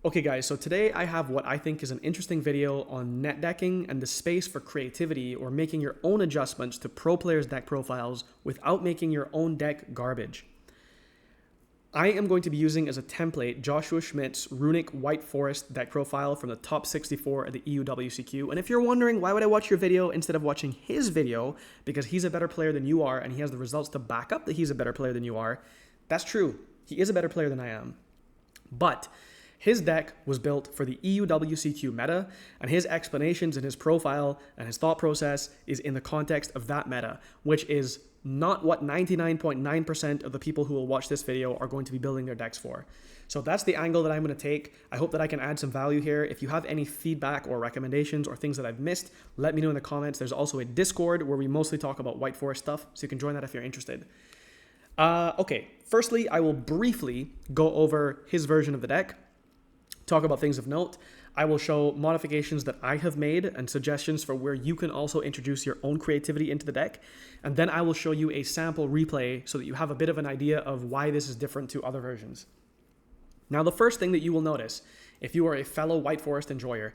Okay guys, so today I have what I think is an interesting video on net decking and the space for creativity or making your own adjustments to pro players' deck profiles without making your own deck garbage. I am going to be using as a template J.Schmidt's Runick White Forest deck profile from the top 64 at the EU WCQ. And if you're wondering why would I watch your video instead of watching his video, because he's a better player than you are and he has the results to back up that he's a better player than you are, that's true. He is a better player than I am. But his deck was built for the EU WCQ meta, and his explanations and his profile and his thought process is in the context of that meta, which is not what 99.9% of the people who will watch this video are going to be building their decks for. So that's the angle that I'm going to take. I hope that I can add some value here. If you have any feedback or recommendations or things that I've missed, let me know in the comments. There's also a Discord where we mostly talk about White Forest stuff, so you can join that if you're interested. Okay, firstly, I will briefly go over his version of the deck, talk about things of note. I will show modifications that I have made and suggestions for where you can also introduce your own creativity into the deck. And then I will show you a sample replay so that you have a bit of an idea of why this is different to other versions. Now, the first thing that you will notice, if you are a fellow White Forest enjoyer,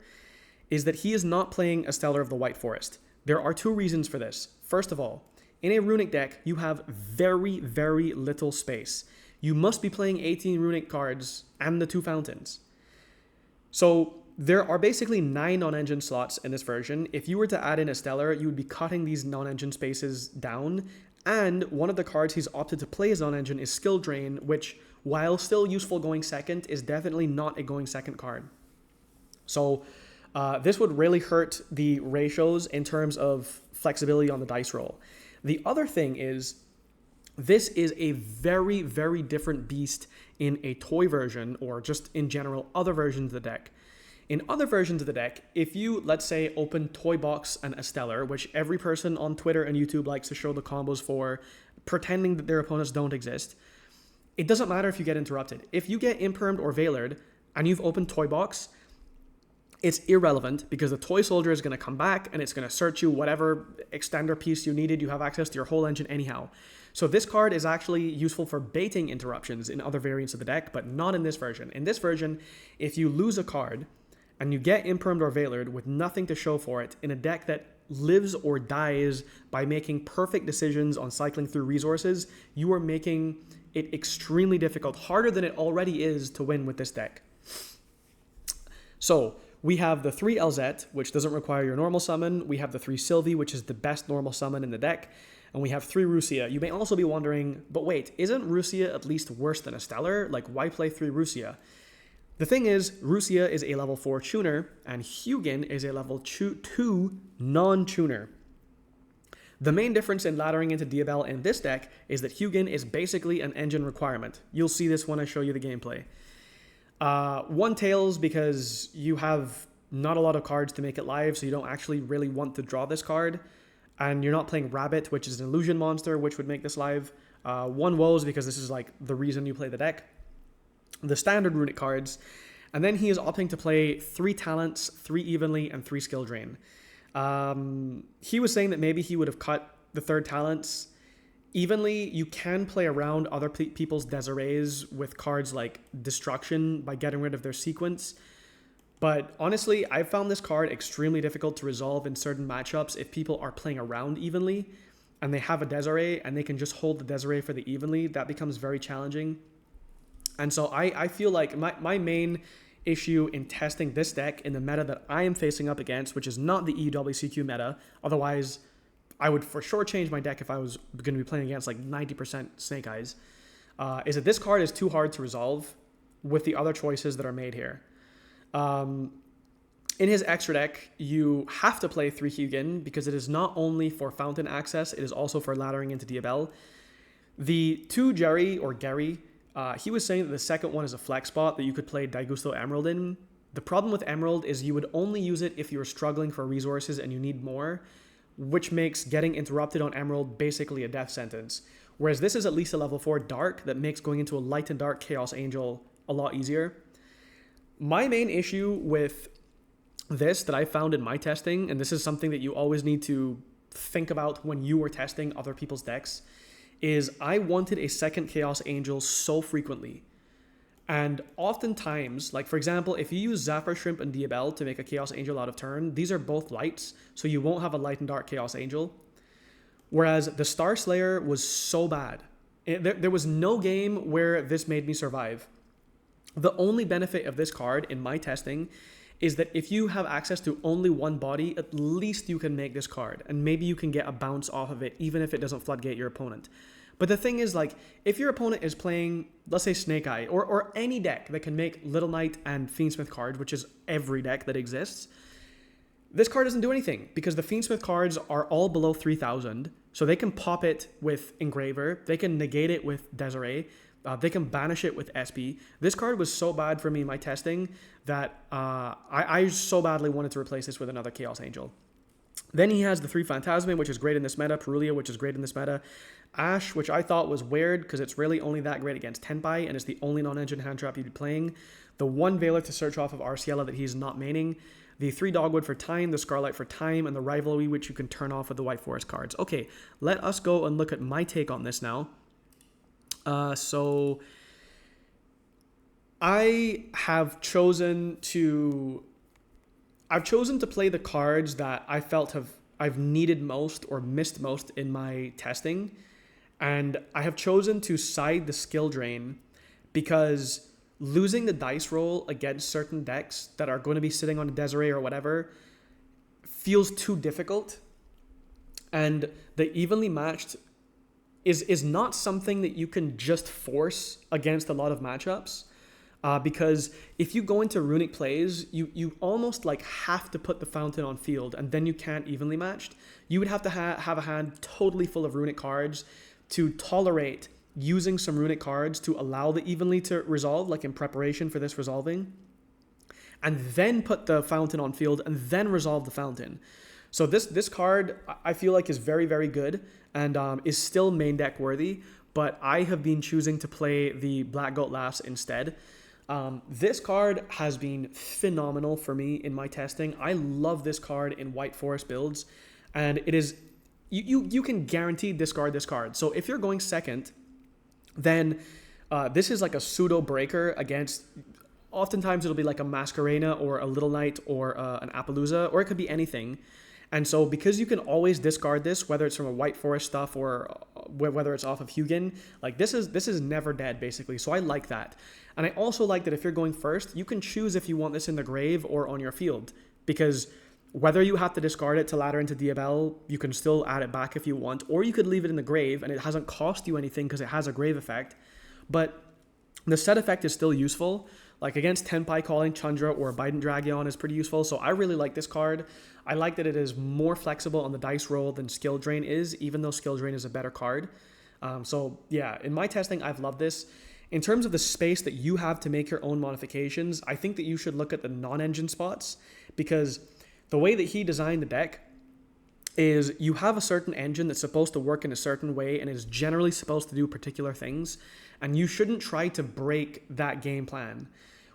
is that he is not playing a Stellar of the White Forest. There are two reasons for this. First of all, in a Runick deck, you have very, very little space. You must be playing 18 Runick cards and the 2 fountains. So there are basically 9 non-engine slots in this version. If you were to add in a Stellar, you would be cutting these non-engine spaces down. And one of the cards he's opted to play as non-engine is Skill Drain, which, while still useful going second, is definitely not a going second card. So this would really hurt the ratios in terms of flexibility on the dice roll. The other thing is, this is a very, very different beast in a toy version or just in general other versions of the deck. In other versions of the deck, if you, let's say, open Toy Box and a Stellar, which every person on Twitter and YouTube likes to show the combos for, pretending that their opponents don't exist, it doesn't matter if you get interrupted. If you get Impermed or Veilered and you've opened Toy Box, it's irrelevant because the Toy Soldier is going to come back and it's going to search you whatever extender piece you needed. You have access to your whole engine anyhow. So this card is actually useful for baiting interruptions in other variants of the deck, but not in this version. In this version, if you lose a card and you get Impermed or Veilered with nothing to show for it in a deck that lives or dies by making perfect decisions on cycling through resources, you are making it extremely difficult, harder than it already is to win with this deck. So we have the 3 LZ, which doesn't require your normal summon. We have the 3 Sylvie, which is the best normal summon in the deck. And we have 3 Rusia. You may also be wondering, but wait, isn't Rusia at least worse than a Stellar? Like, why play 3 Rusia? The thing is, Rusia is a level 4 tuner, and Hugin is a level 2 non-tuner. The main difference in laddering into Diabell in this deck is that Hugin is basically an engine requirement. You'll see this when I show you the gameplay. 1 Tails because you have not a lot of cards to make it live, so you don't actually really want to draw this card. And you're not playing Rabbit, which is an illusion monster, which would make this live. 1 Woes because this is like the reason you play the deck. The standard Runick cards. And then he is opting to play 3 Talents, 3 Evenly, and 3 Skill Drain. He was saying that maybe he would have cut the 3rd Talents. Evenly, you can play around other people's Desirees with cards like Destruction by getting rid of their sequence. But honestly, I've found this card extremely difficult to resolve in certain matchups if people are playing around Evenly and they have a Desiree and they can just hold the Desiree for the Evenly. That becomes very challenging. And so I feel like my main issue in testing this deck in the meta that I am facing up against, which is not the EWCQ meta, otherwise I would for sure change my deck if I was going to be playing against like 90% Snake Eyes, is that this card is too hard to resolve with the other choices that are made here. In his extra deck, you have to play 3 Hugin because it is not only for fountain access, it is also for laddering into Diabell. The 2 Jerry or Gary, he was saying that the second one is a flex spot that you could play Daigusto Emerald in. The problem with Emerald is you would only use it if you're struggling for resources and you need more, which makes getting interrupted on Emerald basically a death sentence. Whereas this is at least a level 4 Dark that makes going into a Light and Dark Chaos Angel a lot easier. My main issue with this that I found in my testing, and this is something that you always need to think about when you are testing other people's decks, is I wanted a second Chaos Angel so frequently. And oftentimes, like for example, if you use Zephyr Shrimp and Diabel to make a Chaos Angel out of turn, these are both lights, so you won't have a light and dark Chaos Angel. Whereas the Star Slayer was so bad. There was no game where this made me survive. The only benefit of this card in my testing is that if you have access to only one body, at least you can make this card. And maybe you can get a bounce off of it, even if it doesn't floodgate your opponent. But the thing is, like, if your opponent is playing, let's say Snake Eye, or any deck that can make Little Knight and Fiendsmith cards, which is every deck that exists, this card doesn't do anything because the Fiendsmith cards are all below 3,000. So they can pop it with Engraver, they can negate it with Desiree, they can banish it with SP. This card was so bad for me in my testing that I so badly wanted to replace this with another Chaos Angel. Then he has the 3 Phantasme, which is great in this meta, Perulia, which is great in this meta, Ash, which I thought was weird because it's really only that great against Tenpai and it's the only non-engine hand trap you'd be playing, the 1 Veiler to search off of Arciela that he's not maining, the 3 Dogwood for Time, the Scarlight for Time, and the Rivalry, which you can turn off with the White Forest cards. Okay, let us go and look at my take on this now. So I've chosen to play the cards that I felt I've needed most or missed most in my testing, and I have chosen to side the skill drain because losing the dice roll against certain decks that are going to be sitting on a Desiree or whatever feels too difficult, and the evenly matched is not something that you can just force against a lot of matchups. Because if you go into Runick plays, you almost like have to put the Fountain on field and then you can't evenly matched. You would have to have a hand totally full of Runick cards to tolerate using some Runick cards to allow the evenly to resolve, like in preparation for this resolving, and then put the Fountain on field and then resolve the Fountain. So this card I feel like is very, very good and is still main deck worthy, but I have been choosing to play the Black Goat Laughs instead. This card has been phenomenal for me in my testing. I love this card in White Forest builds, and it is you can guarantee discard this card. So if you're going second, then this is like a pseudo breaker against. Oftentimes it'll be like a Masquerena or a Little Knight or an Appaloosa, or it could be anything. And so because you can always discard this, whether it's from a White Forest stuff or whether it's off of Hugin, like this is never dead basically. So I like that. And I also like that if you're going first, you can choose if you want this in the grave or on your field, because whether you have to discard it to ladder into Diabel, you can still add it back if you want, or you could leave it in the grave and it hasn't cost you anything because it has a grave effect. But the set effect is still useful. Like against Tenpai Calling, Chandra, or Biden Dragion is pretty useful. So I really like this card. I like that it is more flexible on the dice roll than Skill Drain is, even though Skill Drain is a better card. So yeah, in my testing, I've loved this. In terms of the space that you have to make your own modifications, I think that you should look at the non-engine spots, because the way that he designed the deck is you have a certain engine that's supposed to work in a certain way and is generally supposed to do particular things, and you shouldn't try to break that game plan.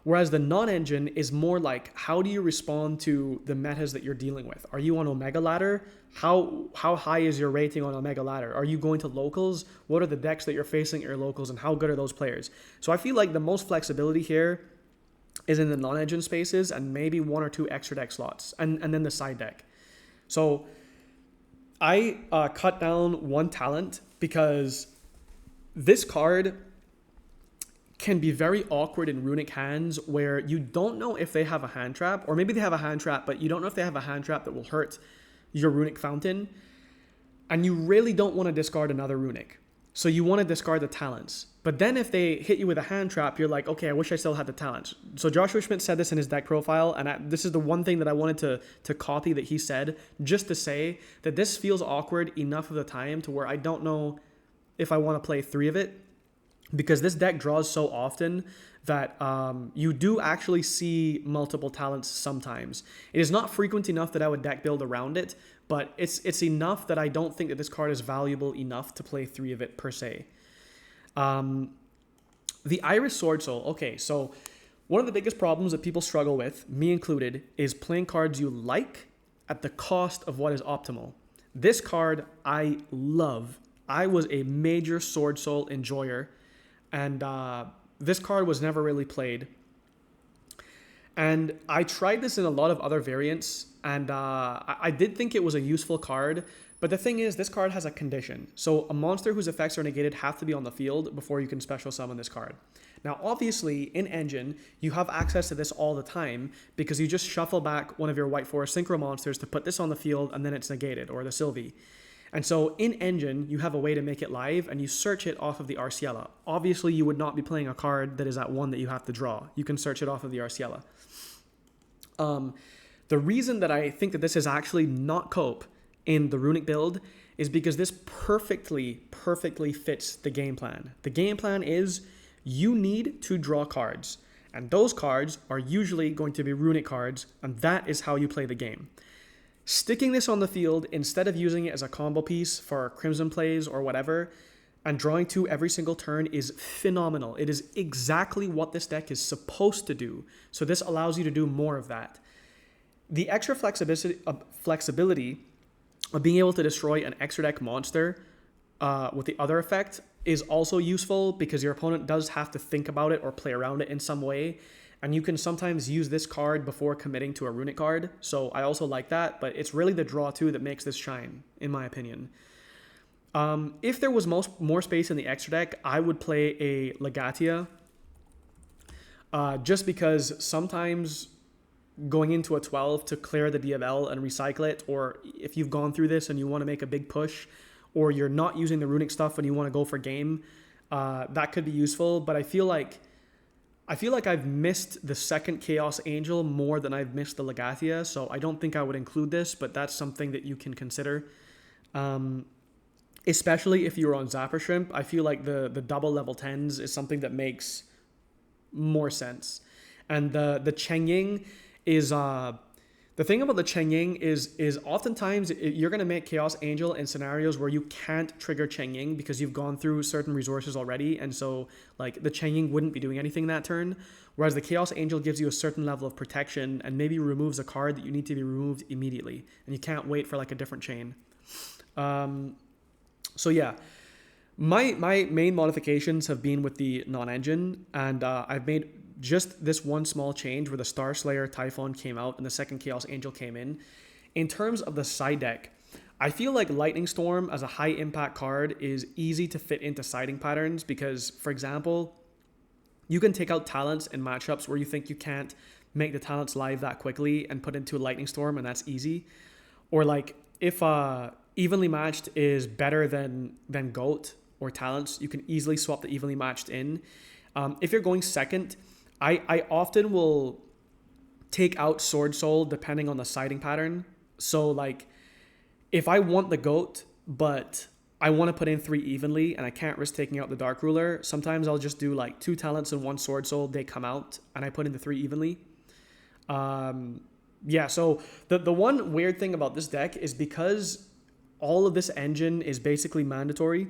Whereas the non-engine is more like, how do you respond to the metas that you're dealing with? Are you on Omega Ladder? How high is your rating on Omega Ladder? Are you going to locals? What are the decks that you're facing at your locals, and how good are those players? So I feel like the most flexibility here is in the non-engine spaces and maybe 1 or 2 extra deck slots, and then the side deck. So I cut down 1 talent because this card can be very awkward in Runick hands where you don't know if they have a hand trap, or maybe they have a hand trap, but you don't know if they have a hand trap that will hurt your Runick Fountain, and you really don't want to discard another Runick. So you want to discard the talents. But then if they hit you with a hand trap, you're like, okay, I wish I still had the talents. So J.Schmidt said this in his deck profile, and this is the one thing that I wanted to copy that he said, just to say that this feels awkward enough of the time to where I don't know if I want to play 3 of it, because this deck draws so often that you do actually see multiple talents sometimes. It is not frequent enough that I would deck build around it, but it's enough that I don't think that this card is valuable enough to play 3 of it per se. The Iris Sword Soul. Okay, so one of the biggest problems that people struggle with, me included, is playing cards you like at the cost of what is optimal. This card I love. I was a major Sword Soul enjoyer, and this card was never really played. And I tried this in a lot of other variants, and I did think it was a useful card. But the thing is, this card has a condition. So a monster whose effects are negated have to be on the field before you can special summon this card. Now, obviously, in Engine, you have access to this all the time because you just shuffle back one of your White Forest Synchro monsters to put this on the field, and then it's negated, or the Sylvie. And so in Engine, you have a way to make it live, and you search it off of the Arciela. Obviously, you would not be playing a card that is at 1 that you have to draw. You can search it off of the Arciela. The reason that I think that this is actually not cope in the Runick build is because this perfectly fits the game plan. The game plan is you need to draw cards, and those cards are usually going to be Runick cards, and that is how you play the game. Sticking this on the field instead of using it as a combo piece for Crimson plays or whatever, and drawing 2 every single turn is phenomenal. It is exactly what this deck is supposed to do. So this allows you to do more of that. The extra flexibility of being able to destroy an extra deck monster with the other effect is also useful because your opponent does have to think about it or play around it in some way. And you can sometimes use this card before committing to a Runick card. So I also like that, but it's really the draw 2 that makes this shine, in my opinion. If there was more space in the extra deck, I would play a Legatia. Just because sometimes going into a 12 to clear the DFL and recycle it, or if you've gone through this and you want to make a big push, or you're not using the Runick stuff and you want to go for game, that could be useful. But I feel like I've missed the second Chaos Angel more than I've missed the Legatia, so I don't think I would include this, but that's something that you can consider. Especially if you're on Zapper Shrimp, I feel like the double level 10s is something that makes more sense. And the Cheng Ying is the thing about the Cheng Ying is oftentimes you're going to make Chaos Angel in scenarios where you can't trigger Cheng Ying because you've gone through certain resources already, and so like the Cheng Ying wouldn't be doing anything that turn, whereas the Chaos Angel gives you a certain level of protection and maybe removes a card that you need to be removed immediately, and you can't wait for like a different chain. So yeah, my main modifications have been with the non-engine, and I've made just this one small change where the Star Slayer Typhon came out and the second Chaos Angel came in. In terms of the side deck, I feel like Lightning Storm as a high impact card is easy to fit into siding patterns because, for example, you can take out talents in matchups where you think you can't make the talents live that quickly and put into a Lightning Storm, and that's easy. Or like if evenly matched is better than GOAT or talents, you can easily swap the evenly matched in. If you're going second, I often will take out Sword Soul depending on the siding pattern. So like if I want the GOAT, but I want to put in 3 evenly and I can't risk taking out the Dark Ruler, sometimes I'll just do like 2 talents and 1 Sword Soul, they come out, and I put in the 3 evenly. Yeah, so the one weird thing about this deck is because all of this engine is basically mandatory,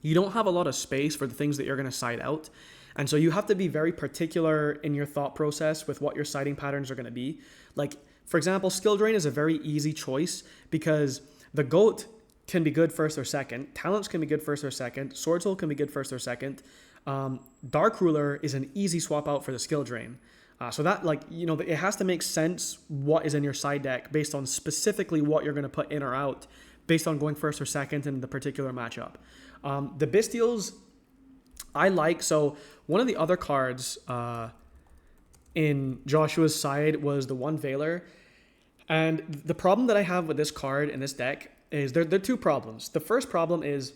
you don't have a lot of space for the things that you're going to side out. And so you have to be very particular in your thought process with what your siding patterns are going to be. Like, for example, Skill Drain is a very easy choice because the GOAT can be good first or second. Talents can be good first or second. Sword Soul can be good first or second. Dark Ruler is an easy swap out for the Skill Drain. So that, like, you know, it has to make sense what is in your side deck based on specifically what you're going to put in or out based on going first or second in the particular matchup. The Bestials, I like. So one of the other cards in Joshua's side was the one Veiler. And the problem that I have with this card in this deck is there are 2 problems. The first problem is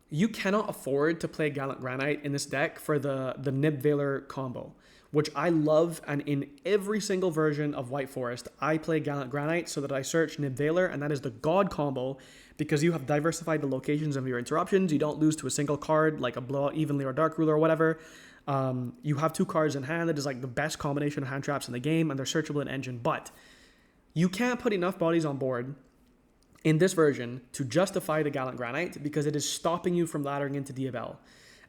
you cannot afford to play Gallant Granite in this deck for the Nib Veiler combo, which I love. And in every single version of White Forest, I play Gallant Granite so that I search Nib Veiler, and that is the God combo because you have diversified the locations of your interruptions. You don't lose to a single card like a Blowout Evenly or Dark Ruler or whatever. You have 2 cards in hand that is like the best combination of hand traps in the game, and they're searchable in Engine. But you can't put enough bodies on board in this version to justify the Gallant Granite because it is stopping you from laddering into DFL.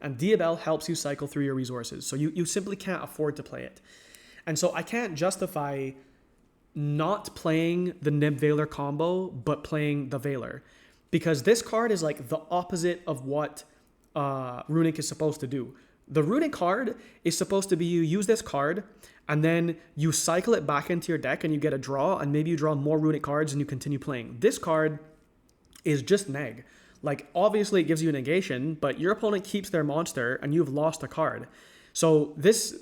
And DFL helps you cycle through your resources. So you simply can't afford to play it. And so I can't justify not playing the Nib Veiler combo, but playing the Veiler. Because this card is like the opposite of what Runick is supposed to do. The Runick card is supposed to be you use this card and then you cycle it back into your deck and you get a draw, and maybe you draw more Runick cards and you continue playing. This card is just neg. Like, obviously it gives you a negation, but your opponent keeps their monster and you've lost a card. So this,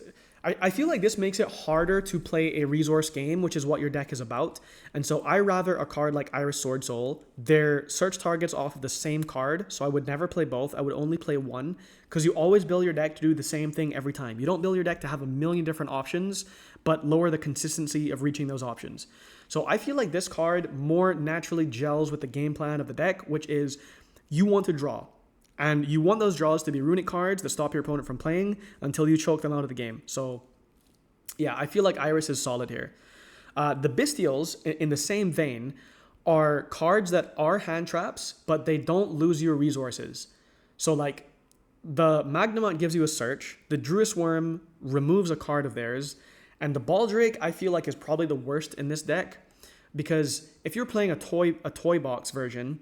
I feel like this makes it harder to play a resource game, which is what your deck is about. And so I rather a card like Iris Sword Soul. They're search targets off of the same card, so I would never play both. I would only play one, because you always build your deck to do the same thing every time. You don't build your deck to have a million different options, but lower the consistency of reaching those options. So I feel like this card more naturally gels with the game plan of the deck, which is you want to draw. And you want those draws to be Runick cards that stop your opponent from playing until you choke them out of the game. So yeah, I feel like Iris is solid here. The Bestials, in the same vein, are cards that are hand traps, but they don't lose your resources. So like, the Magnamut gives you a search, the Druis Worm removes a card of theirs, and the Baldrake I feel like is probably the worst in this deck, because if you're playing a toy box version,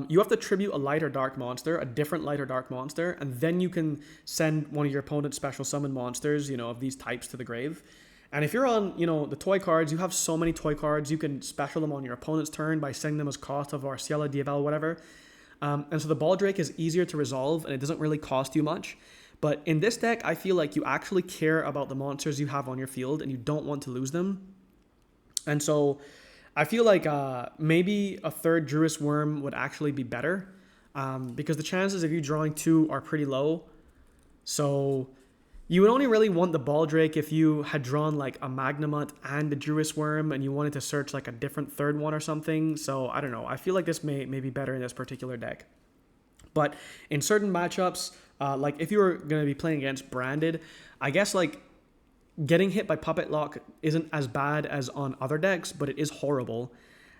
you have to tribute a light or dark monster, a different light or dark monster, and then you can send one of your opponent's special summon monsters, of these types to the grave. And if you're on, the toy cards, you have so many toy cards, you can special them on your opponent's turn by sending them as cost of Arciela, Diavel, whatever. And so the Baldrake is easier to resolve, and it doesn't really cost you much. But in this deck, I feel like you actually care about the monsters you have on your field, and you don't want to lose them. And so I feel like maybe a third Druis Worm would actually be better, because the chances of you drawing two are pretty low. So you would only really want the Baldrake if you had drawn like a Magnamut and the Druis Worm and you wanted to search like a different third one or something. So I don't know. I feel like this may be better in this particular deck. But in certain matchups, like if you were going to be playing against Branded, I guess like getting hit by Puppet Lock isn't as bad as on other decks, but it is horrible.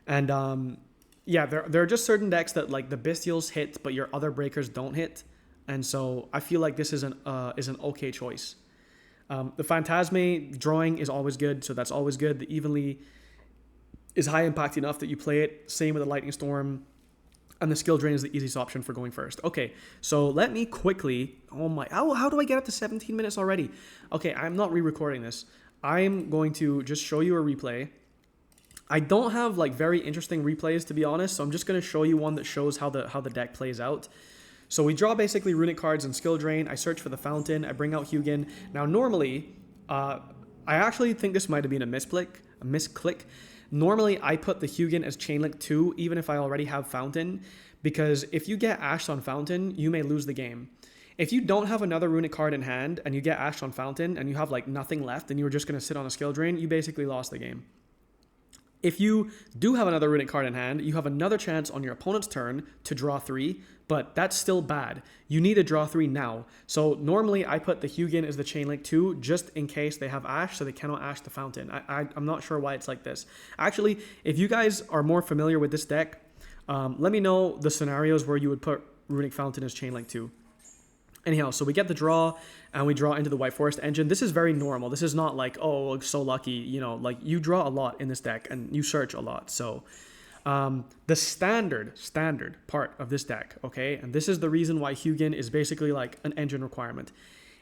And yeah, there are just certain decks that like the Bestials hit, but your other breakers don't hit. And so I feel like this is an okay choice. The Phantasme drawing is always good, so that's always good. The Evenly is high impact enough that you play it. Same with the Lightning Storm. And the Skill Drain is the easiest option for going first. Okay, so let me quickly... how do I get up to 17 minutes already? Okay, I'm not re-recording this. I'm going to just show you a replay. I don't have like very interesting replays, to be honest, so I'm just going to show you one that shows how the deck plays out. So we draw basically Runick cards and Skill Drain. I search for the Fountain. I bring out Hugin. Now, normally, I actually think this might have been a misclick. Normally, I put the Hugin as Chainlink 2, even if I already have Fountain, because if you get Ashed on Fountain, you may lose the game. If you don't have another Runick card in hand, and you get Ashed on Fountain, and you have like nothing left, and you were just going to sit on a Skill Drain, you basically lost the game. If you do have another Runick card in hand, you have another chance on your opponent's turn to draw 3, but that's still bad. You need to draw 3 now. So normally I put the Hugin as the Chainlink 2 just in case they have Ash, so they cannot Ash the Fountain. I'm not sure why it's like this. Actually, if you guys are more familiar with this deck, let me know the scenarios where you would put Runick Fountain as Chainlink 2. Anyhow, so we get the draw, and we draw into the White Forest engine. This is very normal. This is not like, oh, so lucky, like you draw a lot in this deck, and you search a lot. So the standard part of this deck, okay, and this is the reason why Hugin is basically like an engine requirement,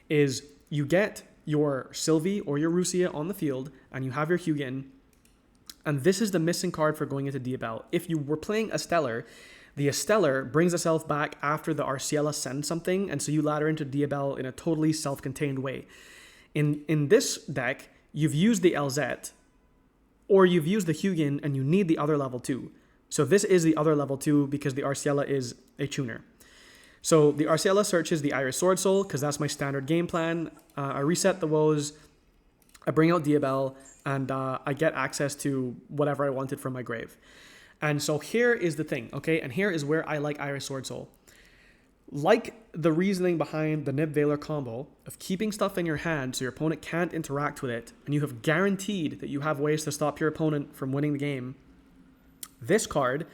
is you get your Sylvie or your Rusia on the field, and you have your Hugin, and this is the missing card for going into Diabel. If you were playing a Stellar, the Esteller brings itself back after the Arciela sends something, and so you ladder into Diabel in a totally self-contained way. In this deck, you've used the LZ, or you've used the Hugin, and you need the other level 2. So this is the other level 2 because the Arciela is a tuner. So the Arciela searches the Iris Sword Soul, because that's my standard game plan. I reset the woes, I bring out Diabel, and I get access to whatever I wanted from my grave. And so here is the thing, okay? And here is where I like Iris Sword Soul. Like the reasoning behind the Nib Valor combo of keeping stuff in your hand so your opponent can't interact with it, and you have guaranteed that you have ways to stop your opponent from winning the game, this card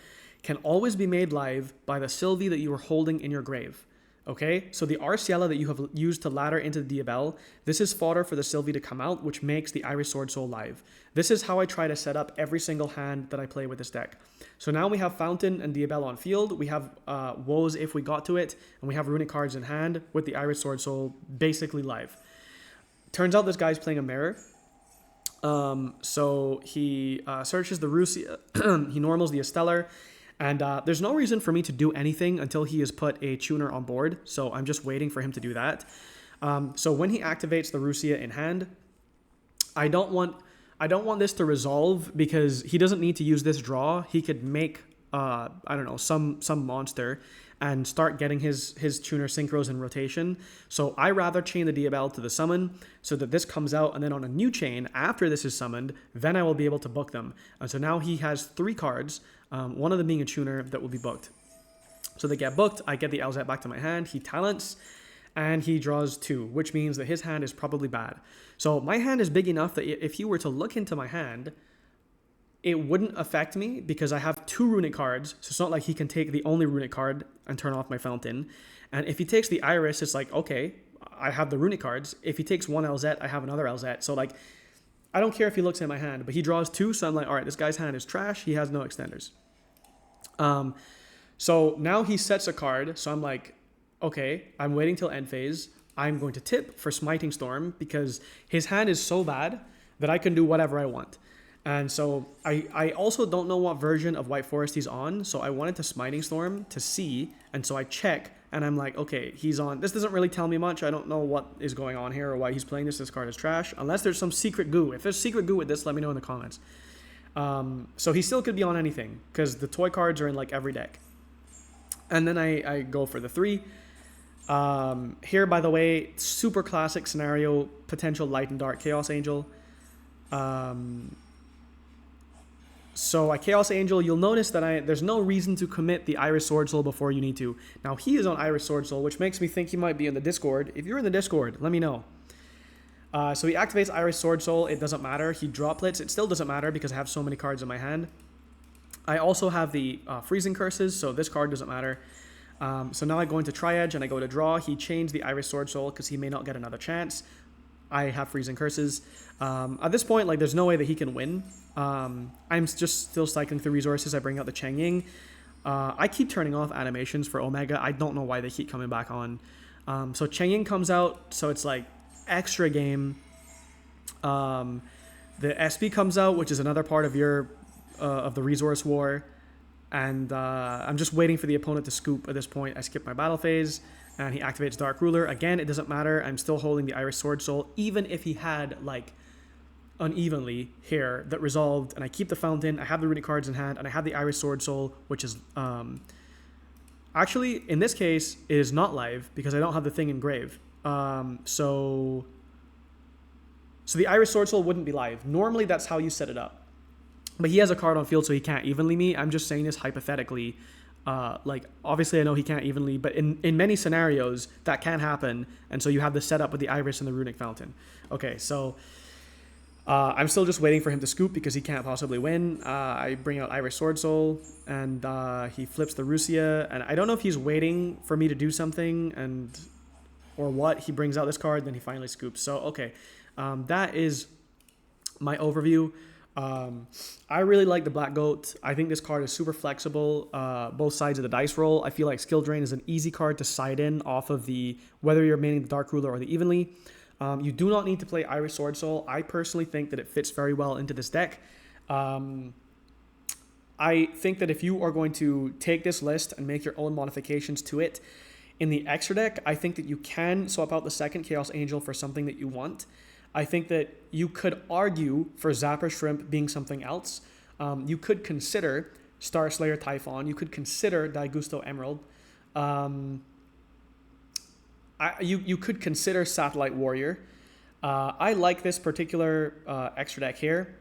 can always be made live by the Sylvie that you are holding in your grave, Okay, so the Arciela that you have used to ladder into the Diabel, this is fodder for the Sylvie to come out, which makes the Irish Sword Soul live. This is how I try to set up every single hand that I play with this deck. So now we have Fountain and Diabel on field, we have Woes if we got to it, and we have Runick cards in hand with the Irish Sword Soul basically live. Turns out this guy's playing a mirror. So he searches the Rusia, he normals the Esteller, and there's no reason for me to do anything until he has put a tuner on board, so I'm just waiting for him to do that. So when he activates the Rusia in hand, I don't want this to resolve because he doesn't need to use this draw. He could make I don't know, some monster and start getting his tuner synchros in rotation. So I rather chain the Diabel to the summon so that this comes out, and then on a new chain after this is summoned, then I will be able to book them. And so now he has 3 cards, one of them being a tuner that will be booked. So they get booked, I get the LZ back to my hand, he talents, and he draws 2, which means that his hand is probably bad. So my hand is big enough that if you were to look into my hand, it wouldn't affect me because I have 2 Runick cards, so it's not like he can take the only Runick card and turn off my Fountain. And if he takes the Iris, it's like, okay, I have the Runick cards. If he takes one LZ, I have another LZ. So like, I don't care if he looks at my hand, but he draws 2, so I'm like, all right, this guy's hand is trash. He has no extenders. So now he sets a card, so I'm like, okay, I'm waiting till end phase. I'm going to tip for Smiting Storm because his hand is so bad that I can do whatever I want. And so I also don't know what version of White Forest he's on, so I wanted to Smiting Storm to see, and so I check, and I'm like, okay, he's on. This doesn't really tell me much. I don't know what is going on here or why he's playing this. This card is trash, unless there's some secret goo. If there's secret goo with this, let me know in the comments. So he still could be on anything, because the toy cards are in like every deck. And then I go for the 3. Here, by the way, super classic scenario, potential Light and Dark Chaos Angel. So a Chaos Angel, you'll notice that there's no reason to commit the Irish Sword Soul before you need to. Now he is on Irish Sword Soul, which makes me think he might be in the Discord. If you're in the Discord, let me know. So he activates Irish Sword Soul, it doesn't matter. He droplets, it still doesn't matter because I have so many cards in my hand. I also have the Freezing Curses, so this card doesn't matter. So now I go into Tri-Edge and I go to draw. He chains the Irish Sword Soul because he may not get another chance. I have Freezing Curses. At this point, like, there's no way that he can win. I'm just still cycling through resources. I bring out the Chang Ying. I keep turning off animations for Omega. I don't know why they keep coming back on. So Chang Ying comes out, so it's like extra game. The SB comes out, which is another part of your of the resource war. And I'm just waiting for the opponent to scoop at this point. I skip my battle phase. And he activates Dark Ruler. Again, it doesn't matter. I'm still holding the Irish Sword Soul, even if he had, like, unevenly here that resolved. And I keep the Fountain. I have the Runick cards in hand. And I have the Irish Sword Soul, which is... actually, in this case, it is not live because I don't have the thing engraved. So the Irish Sword Soul wouldn't be live. Normally, that's how you set it up. But he has a card on field, so he can't evenly me. I'm just saying this hypothetically. Like, obviously I know he can't evenly, but in many scenarios that can happen, and so you have the setup with the Iris and the Runick Fountain. Okay, so I'm still just waiting for him to scoop because he can't possibly win. I bring out Irish Sword Soul, and he flips the Rusia, and I don't know if he's waiting for me to do something or what. He brings out this card, then he finally scoops. So, okay, that is my overview. I really like the Black Goat. I think this card is super flexible, both sides of the dice roll. I feel like Skill Drain is an easy card to side in off of whether you're maining the Dark Ruler or the Evenly. You do not need to play Irish Sword Soul. I personally think that it fits very well into this deck. I think that if you are going to take this list and make your own modifications to it, in the extra deck, I think that you can swap out the second Chaos Angel for something that you want. I think that you could argue for Zapper Shrimp being something else. You could consider Star Slayer Typhon. You could consider Daigusto Emerald. You could consider Satellite Warrior. I like this particular extra deck here.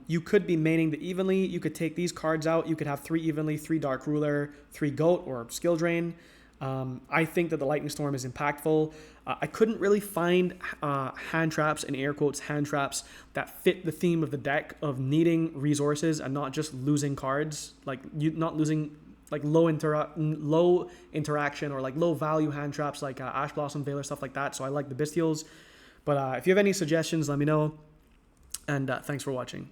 You could be maining the Evenly. You could take these cards out. You could have 3 Evenly, 3 Dark Ruler, 3 Goat or Skill Drain. I think that the Lightning Storm is impactful. I couldn't really find hand traps, in air quotes, hand traps that fit the theme of the deck of needing resources and not just losing cards, like not losing like low interaction or like low value hand traps like Ash Blossom Veiler, stuff like that. So I like the Bystials. But if you have any suggestions, let me know. And thanks for watching.